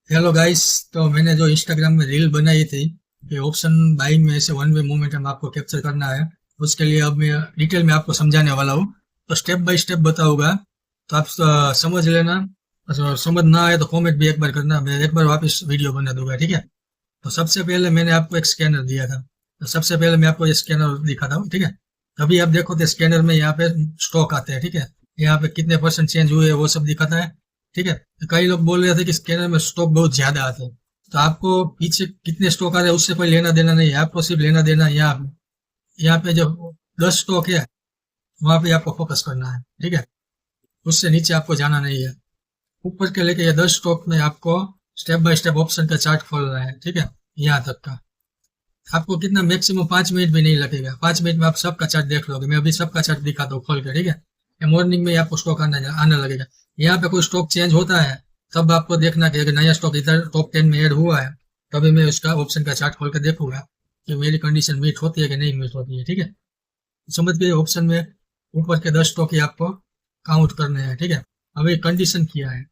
Hello guys. तो मैंने जो इंस्टाग्राम में रील बनाई थी कि ऑप्शन बाइंग में ऐसे वन वे मोमेंटम आपको कैप्चर करना है, उसके लिए अब मैं डिटेल में आपको समझाने वाला हूँ। तो स्टेप बाय स्टेप बताऊंगा, तो आप समझ लेना। समझ ना आए तो कमेंट भी एक बार करना, मैं एक बार वापस वीडियो बना दूंगा, ठीक है। तो सबसे पहले मैंने आपको एक स्कैनर दिया था। तो सबसे पहले मैं आपको ये स्कैनर दिखाता हूँ, ठीक है। अभी आप देखो तो स्कैनर में यहाँ पे स्टॉक आते हैं, ठीक है। यहाँ पे कितने परसेंट चेंज हुए वो सब दिखाता है, ठीक है। तो कई लोग बोल रहे थे कि स्कैनर में स्टॉक बहुत ज्यादा आते हैं। तो आपको पीछे कितने स्टॉक आ रहे हैं उससे कोई लेना देना नहीं है, आपको सिर्फ लेना देना है यहाँ पे जो 10 स्टॉक है वहां पे आपको फोकस करना है, ठीक है। उससे नीचे आपको जाना नहीं है। ऊपर के लेके ये 10 स्टॉक में आपको स्टेप बाय स्टेप ऑप्शन का चार्ट खोलना है, ठीक है। यहाँ तक का आपको कितना मैक्सिमम 5 मिनट भी नहीं लगेगा, 5 मिनट में आप सबका चार्ट देख लोगे। मैं अभी सबका चार्ट दिखाता हूँ खोल के, ठीक है। ये मॉर्निंग में ही आपको स्टॉक आने लगेगा। यहाँ पे कोई स्टॉक चेंज होता है तब आपको देखना कि अगर नया स्टॉक इधर टॉप 10 में ऐड हुआ है तभी मैं उसका ऑप्शन का चार्ट खोल के देखूंगा कि मेरी कंडीशन मीट होती है कि नहीं मीट होती है, ठीक है। समझ गए। ऑप्शन में ऊपर के 10 स्टॉक ही आपको काउंट करने हैं, ठीक है। अभी कंडीशन किया है।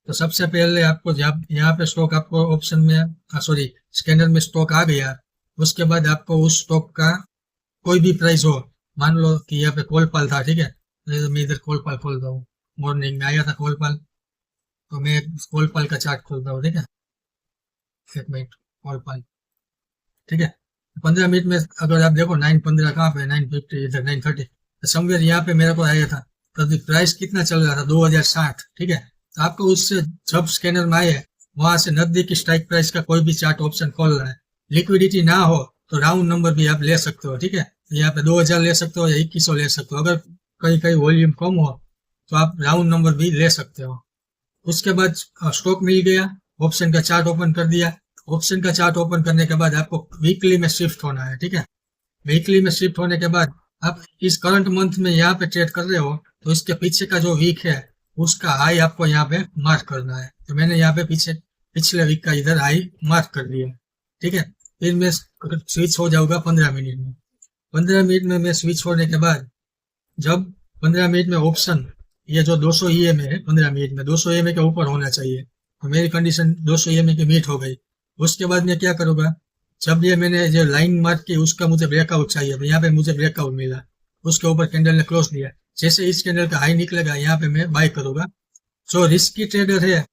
तो सबसे पहले आपको यहाँ पे स्टॉक आपको ऑप्शन में सॉरी स्कैनर में स्टॉक आ गया। उसके बाद आपको उस स्टॉक का कोई भी प्राइस हो, मान लो कि यहाँ पे कोलपाल था, ठीक है। तो मैं इधर कोलपाल खोलता हूँ। मॉर्निंग में आया था कोलपाल, तो मैं कोलपाल का चार्ट खोलता हूँ, ठीक है। एक मिनट। कोलपाल, ठीक है। 15 मिनट में अगर आप देखो 9:15 कहाँ पे, 9:50 इधर, 9:30 समवेयर यहाँ पे मेरे को आया था। तो अभी प्राइस कितना चल रहा था, 2060, ठीक है। तो आपको उससे जब स्कैनर में आए वहां से नजदीक स्ट्राइक प्राइस का कोई भी चार्ट ऑप्शन खोल रहा है। लिक्विडिटी ना हो तो राउंड नंबर भी आप ले सकते हो, ठीक है। यहाँ पे 2000 ले सकते हो या 2100 ले सकते हो। अगर कहीं कहीं वॉल्यूम कम हो तो आप राउंड नंबर भी ले सकते हो। उसके बाद स्टॉक मिल गया, ऑप्शन का चार्ट ओपन कर दिया। ऑप्शन का चार्ट ओपन करने के बाद आपको वीकली में शिफ्ट होना है, ठीक है। वीकली में शिफ्ट होने के बाद आप इस करंट मंथ में यहाँ पे ट्रेड कर रहे हो तो इसके पीछे का जो वीक है उसका हाई आपको यहाँ पे मार्क करना है। तो मैंने यहाँ पे पीछे पिछले वीक का इधर हाई मार्क कर दिया, ठीक है। फिर मैं स्विच हो जाऊंगा 15 मिनट में। 15 मिनट में मैं स्विच होने के बाद जब 15 मिनट में ऑप्शन ये जो 200 ईएमए है 15 मिनट में 200 ईएमए के ऊपर होना चाहिए। तो मेरी कंडीशन 200 ईएमए की मीट हो गई। उसके बाद मैं क्या करूंगा, जब ये मैंने जो लाइन मार्क की उसका मुझे ब्रेकआउट चाहिए, तो यहाँ पे मुझे ब्रेकआउट मिला, उसके ऊपर कैंडल ने क्लोज दिया। जैसे इस कैंडल का हाई निकलेगा यहाँ पे मैं बाय करूंगा। जो रिस्की ट्रेडर है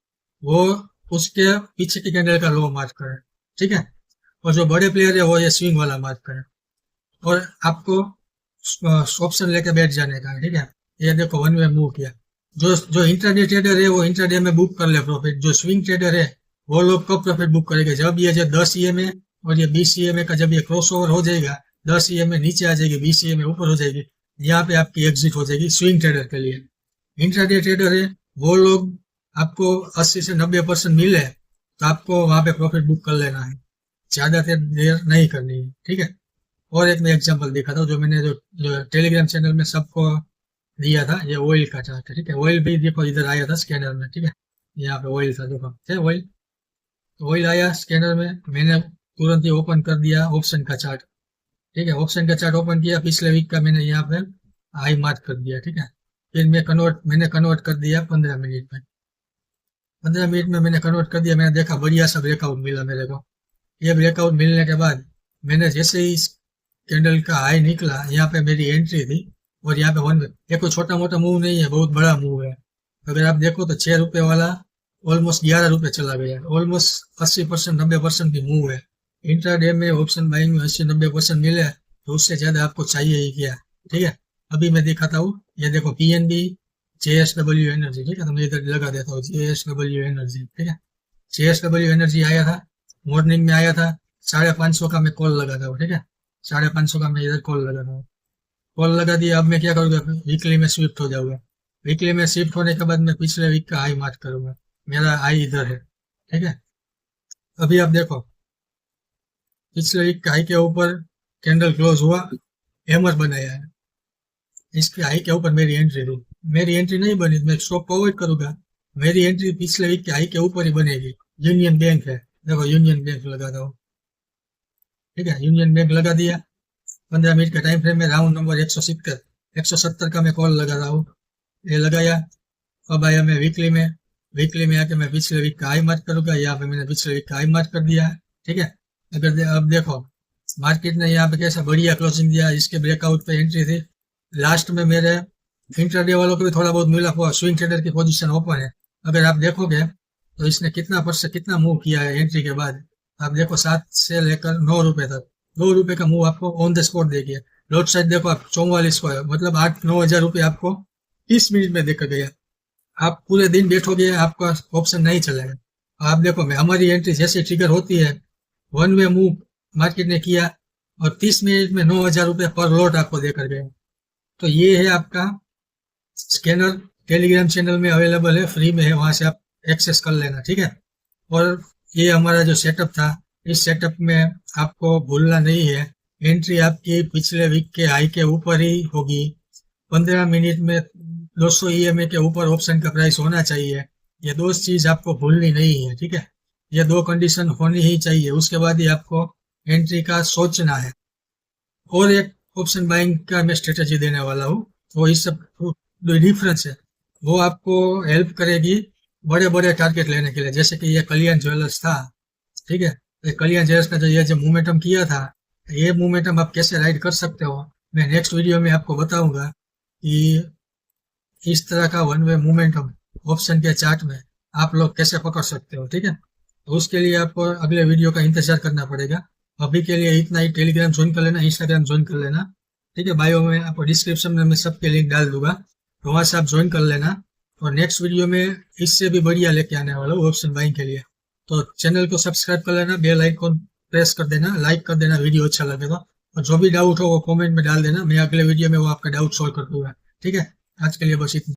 वो उसके पीछे की कैंडल का लो मार्क करे, ठीक है। और जो बड़े प्लेयर है वो ये स्विंग वाला मार्क करे। और आपको ऑप्शन लेके बैठ जाने का, ठीक है। ये देखो वन वे मूव किया। जो जो इंट्राडे ट्रेडर है वो इंट्राडे में बुक कर ले प्रॉफिट। जो स्विंग ट्रेडर है वो लोग कब प्रॉफिट बुक करेंगे, जब ये जो 10 ईएमए और ये 20 ईएमए का जब ये क्रॉस ओवर हो जाएगा, 10 ईएमए नीचे आ जाएगी, 20 ईएमए ऊपर हो जाएगी, यहाँ पे आपकी एग्जिट हो जाएगी स्विंग ट्रेडर के लिए। इंट्राडे ट्रेडर है वो लोग, आपको 80 से 90% मिले तो आपको वहां पे प्रॉफिट बुक कर लेना है, ज्यादा देर नहीं करनी है, ठीक है। और एक मैं एग्जांपल दिखाता हूँ जो मैंने जो टेलीग्राम चैनल में सबको दिया था। ये ऑयल का चार्ट है, ठीक है। ऑयल भी देखो इधर आया था स्कैनर में, ठीक है। यहाँ पे ऑयल था, देखो है ऑयल। तो ऑयल आया स्कैनर में, मैंने तुरंत ही ओपन कर दिया ऑप्शन का चार्ट, ठीक है। ऑप्शन का चार्ट ओपन किया, पिछले वीक का मैंने यहाँ पे हाई मार्क कर दिया, ठीक है। फिर मैंने कन्वर्ट कर दिया 15 मिनट में। 15 मिनट में मैंने कन्वर्ट कर दिया। मैंने देखा बढ़िया सा ब्रेकआउट मिला मेरे को। ये ब्रेकआउट मिलने के बाद मैंने जैसे ही कैंडल का हाई निकला यहाँ पे मेरी एंट्री थी। और यहाँ पे वन, ये कोई छोटा मोटा मूव नहीं है, बहुत बड़ा मूव है। अगर आप देखो तो 6 रुपए वाला ऑलमोस्ट 11 रुपए चला गया। ऑलमोस्ट 80% 90% की मूव है। इंट्राडे में ऑप्शन बाइंग में 80-90% मिले तो उससे ज्यादा आपको चाहिए ही क्या, ठीक है। अभी मैं दिखाता हूँ, ये देखो पीएनबी जेएसडब्ल्यू एनर्जी, ठीक है। तो मैं इधर लगा देता हूँ जेएसडब्ल्यू एनर्जी, ठीक है। जेएसडब्ल्यू एनर्जी आया था, मॉर्निंग में आया था। 550 का मैं कॉल लगाता हूँ, ठीक है। 550 का मैं इधर कॉल लगाता हूँ। कॉल लगा दिया। अब मैं क्या करूँगा, वीकली में शिफ्ट हो जाऊंगा। वीकली में शिफ्ट होने के बाद मैं पिछले वीक का हाई मार्क करूंगा। मेरा हाई इधर है, ठीक है। अभी आप देखो पिछले वीक का हाई के ऊपर कैंडल क्लोज हुआ, हैमर बनाया है। इसके हाई के ऊपर मेरी एंट्री थी। मेरी एंट्री नहीं बनी तो मैं स्टॉप अवॉइड करूंगा। मेरी एंट्री पिछले वीक के हाई के ऊपर ही बनेगी। यूनियन बैंक है, देखो यूनियन बैंक लगाता हूँ, ठीक है। यूनियन बैंक लगा दिया। 15 मिनट का टाइम फ्रेम में राउंड नंबर 170 का मैं कॉल लगा रहा हूँ। ये लगाया। अब आया मैं वीकली में। वीकली में आके मैं पिछले वीक का हाई मार्क करूंगा। यहाँ पे मैंने पिछले वीक का हाई मार्क कर दिया है, ठीक है। अब देखो मार्केट ने यहाँ पे कैसा बढ़िया क्लोजिंग दिया, इसके ब्रेकआउट पे एंट्री थी। लास्ट में मेरे इंट्राडे वालों को भी थोड़ा बहुत मिला हुआ, स्विंग ट्रेडर की पोजीशन ओपन है। अगर आप देखोगे तो इसने कितना मूव किया है एंट्री के बाद। आप देखो 7 से लेकर 9 रुपए तक, 2 रुपए का मूव आपको ऑन द स्पॉट देखिए। लोड साइड देखो आप 44 को है, मतलब 8-9 हजार रुपये आपको 30 मिनट में देकर गया। आप पूरे दिन बैठोगे आपका ऑप्शन नहीं चलेगा। आप देखो मैं हमारी एंट्री जैसे ट्रिगर होती है, वन वे मूव मार्केट ने किया और 30 मिनट में 9 हजार रुपये पर लॉट आपको देकर गया। तो ये है आपका स्कैनर, टेलीग्राम चैनल में अवेलेबल है, फ्री में है, वहां से आप एक्सेस कर लेना, ठीक है। और ये हमारा जो सेटअप था, इस सेटअप में आपको भूलना नहीं है, एंट्री आपकी पिछले वीक के हाई के ऊपर ही होगी। 15 मिनट में 200 EMA के ऊपर ऑप्शन का प्राइस होना चाहिए। ये दो चीज आपको भूलनी नहीं है, ठीक है। ये दो कंडीशन होनी ही चाहिए, उसके बाद ही आपको एंट्री का सोचना है। और एक ऑप्शन बाइंग का मैं स्ट्रेटेजी देने वाला हूँ, वो इस सब डिफरेंस है, वो आपको हेल्प करेगी बड़े बड़े टारगेट लेने के लिए। जैसे कि ये कल्याण ज्वेलर्स था, ठीक है। तो कल्याण ज्वेलर्स का जो मोमेंटम किया था, ये मोमेंटम आप कैसे राइड कर सकते हो, मैं नेक्स्ट वीडियो में आपको बताऊंगा कि इस तरह का वन वे मोमेंटम ऑप्शन के चार्ट में आप लोग कैसे पकड़ सकते हो, ठीक है। तो उसके लिए आपको अगले वीडियो का इंतजार करना पड़ेगा। अभी के लिए इतना ही। टेलीग्राम ज्वाइन कर लेना, इंस्टाग्राम ज्वाइन कर लेना, ठीक है। बायो में आपको डिस्क्रिप्शन में मैं सबके लिंक डाल दूंगा, तो वहां से आप ज्वाइन कर लेना। और नेक्स्ट वीडियो में इससे भी बढ़िया लेके आने वाला हूँ ऑप्शन बाइंग के लिए। तो चैनल को सब्सक्राइब कर लेना, बेल आइकन प्रेस कर देना, लाइक कर देना वीडियो अच्छा लगे तो। और जो भी डाउट हो वो कमेंट में डाल देना, मैं अगले वीडियो में वो आपका डाउट सॉल्व कर दूंगा, ठीक है। आज के लिए बस इतना।